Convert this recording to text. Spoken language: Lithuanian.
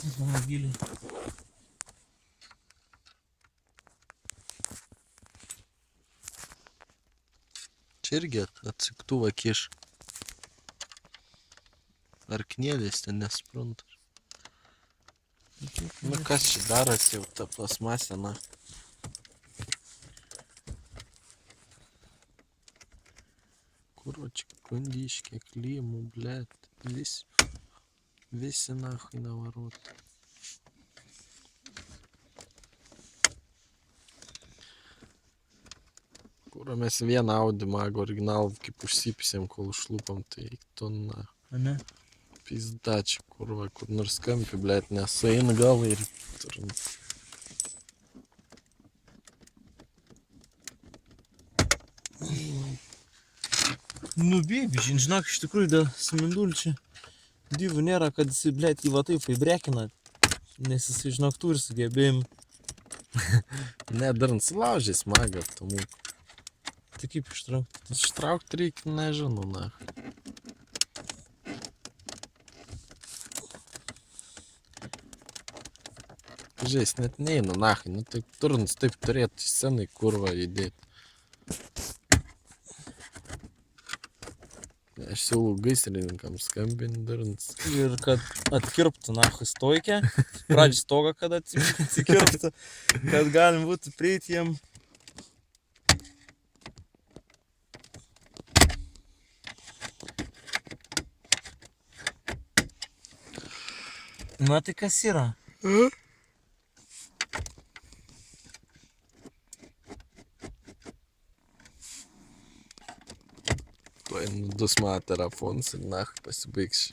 Automobiliai. Čia irgi atsuktuvą kiš. Ar kniedės ten nesuprantu. Nu kas čia darosi jau ta plasmasė, na. Короче, кондишки, климу, блядь. Visi nahui navarot. Kur mes vieną Audi Mago originalą kaip užsipsėm, kol užlupam, tai tu na. Ane? Pizda čia, kurva, kur nors kampi, blėt, nesueina gal ir turim. Nu, bėbi, žinok, iš tikrųjų, dėl smindulį čia divų nėra, kad jisai, blėt, jį va taip įbrekina, nes jisai, žinok, turi sugebėjimą. Ne, dar nusilaužė smagą, tomu. Tai kaip ištraukti? Ištraukti reikia, nežinau, na. Žiais, net neina, nahai, nu taip turns taip turėtų į scenai kurvą įdėti. Aš siūlau gaisrininkams skambinti durns. Ir kad atkirptų nahai stoikę, pradžią stogą, kad atsikirptų, kad galim būtų prieiti jiem. Na tai kas yra? Tuoj nudus mano telefonas ir nahai pasibaigs.